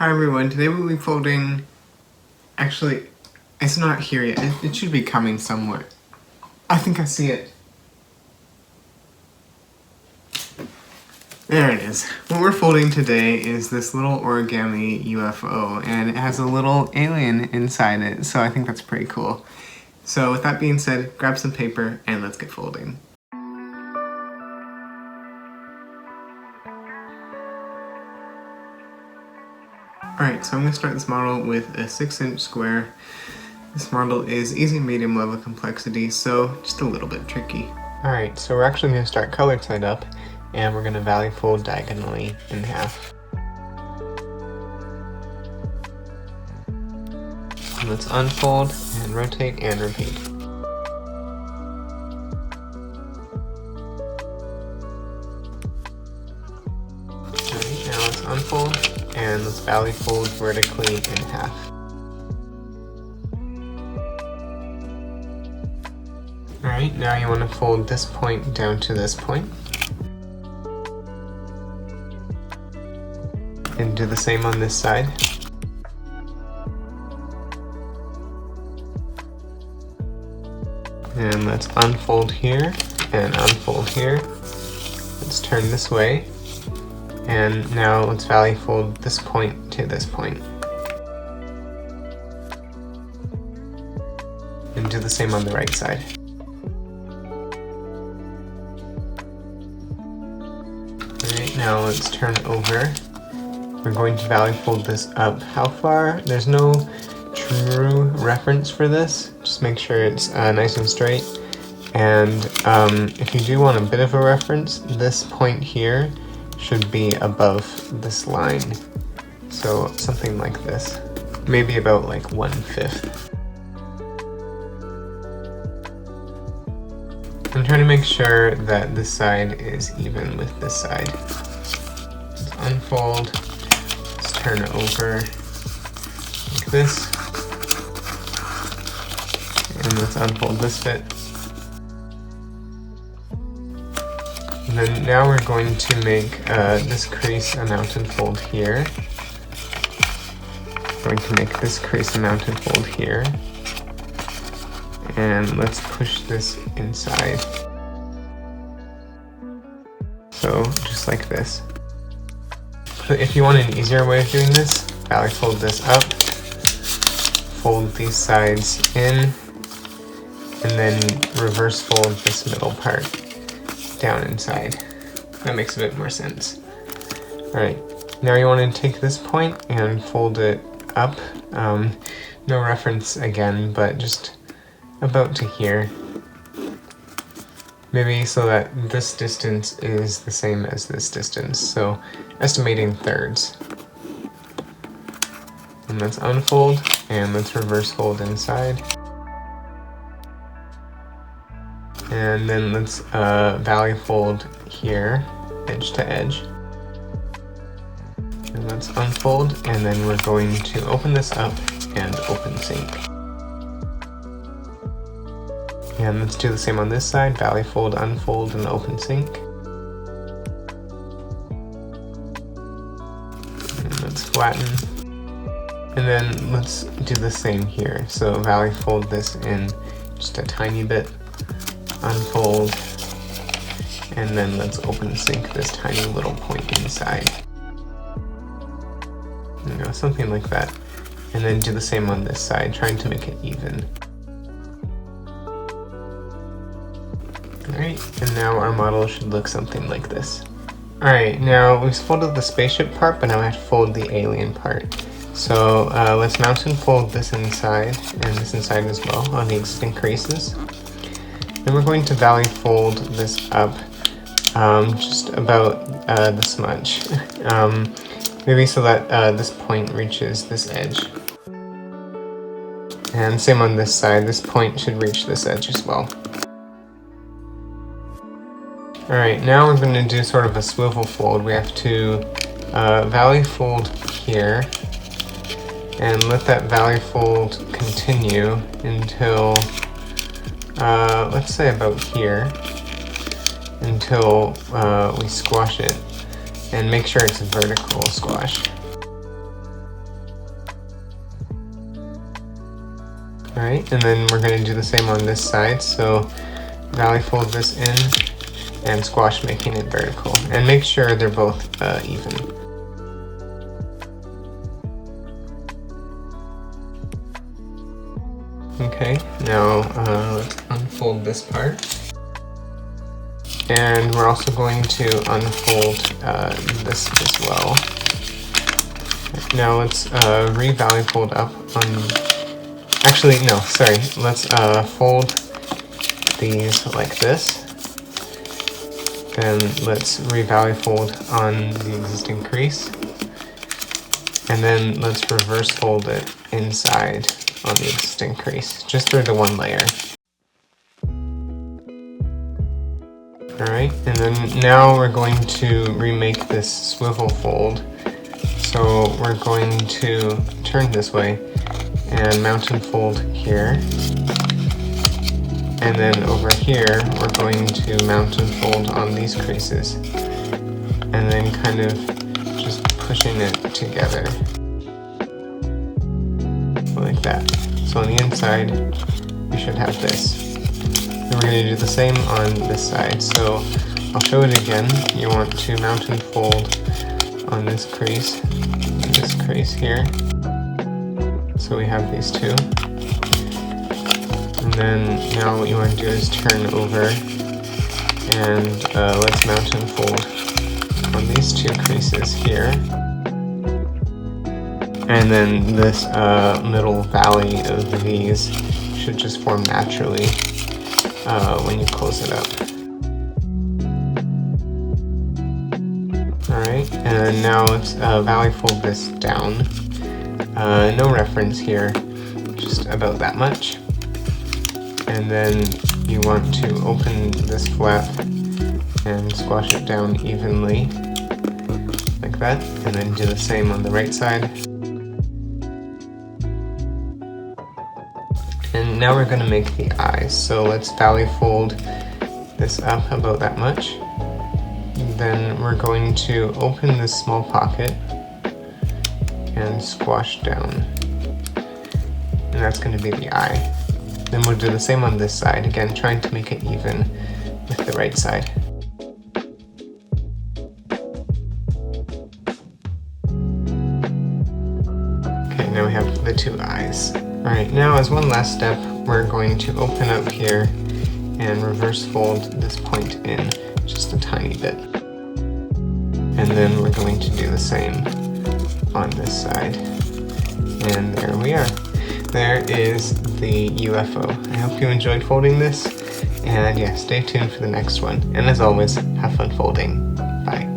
Hi everyone, today we'll be folding, actually, it's not here yet, it should be coming somewhere. I think I see it. There it is. What we're folding today is this little origami UFO, and it has a little alien inside it, so I think that's pretty cool. So with that being said, grab some paper and let's get folding. Alright, so I'm going to start this model with a 6-inch square. This model is easy medium level complexity, so just a little bit tricky. Alright, so we're actually going to start colored side up, and we're going to valley fold diagonally in half. And let's unfold and rotate and repeat. Alright, now let's unfold. And let's valley fold vertically in half. Alright, now you want to fold this point down to this point. And do the same on this side. And let's unfold here and unfold here. Let's turn this way. And now let's valley fold this point to this point. And do the same on the right side. Alright, now let's turn over. We're going to valley fold this up. How far? There's no true reference for this. Just make sure it's nice and straight. And if you do want a bit of a reference, this point here should be above this line. So something like this. Maybe about like 1/5. I'm trying to make sure that this side is even with this side. Let's unfold. Let's turn it over like this. And let's unfold this bit. And then now we're going to make this crease a mounted fold here. Going to make this crease a mounted fold here. And let's push this inside. So just like this. So if you want an easier way of doing this, valley fold this up, fold these sides in, and then reverse fold this middle part down inside. That makes a bit more sense. Alright, now you want to take this point and fold it up. No reference again, but just about to here. Maybe so that this distance is the same as this distance, so estimating thirds. And let's unfold, and let's reverse fold inside. And then let's valley fold here, edge to edge. And let's unfold, and then we're going to open this up and open sync. And let's do the same on this side, valley fold, unfold, and open sync. And let's flatten. And then let's do the same here. So valley fold this in just a tiny bit. Unfold, and then let's open sync this tiny little point inside. You know, something like that. And then do the same on this side, trying to make it even. Alright, and now our model should look something like this. Alright, now we've folded the spaceship part, but now I have to fold the alien part. So let's mount and fold this inside, and this inside as well, on the existing creases. Then we're going to valley fold this up just about this much. Maybe so that this point reaches this edge. And same on this side, this point should reach this edge as well. Alright, now we're going to do sort of a swivel fold. We have to valley fold here, and let that valley fold continue until let's say about here, until we squash it, and make sure it's a vertical squash. Alright, and then we're going to do the same on this side. So valley fold this in and squash, making it vertical. And make sure they're both even. Okay, now let's unfold this part. And we're also going to unfold this as well. Now let's re-valley fold up on... Actually, no, sorry. Let's fold these like this. Then let's re-valley fold on the existing crease. And then let's reverse fold it inside on the existing crease, just through the one layer. Alright, and then now we're going to remake this swivel fold. So we're going to turn this way and mountain fold here. And then over here, we're going to mountain fold on these creases. And then kind of just pushing it together. Like that. So on the inside, we should have this. Then we're going to do the same on this side. So I'll show it again. You want to mountain fold on this crease, and this crease here. So we have these two. And then now what you want to do is turn over and let's mountain fold on these two creases here. And then this middle valley of these should just form naturally when you close it up. Alright, and now let's valley fold this down. No reference here, just about that much. And then you want to open this flap and squash it down evenly, like that, and then do the same on the right side. And now we're going to make the eyes, so let's valley fold this up about that much. Then we're going to open this small pocket and squash down. And that's going to be the eye. Then we'll do the same on this side, again trying to make it even with the right side. Okay, now we have the two eyes. Alright, now as one last step, we're going to open up here and reverse fold this point in just a tiny bit. And then we're going to do the same on this side. And there we are. There is the UFO. I hope you enjoyed folding this. And yeah, stay tuned for the next one. And as always, have fun folding. Bye.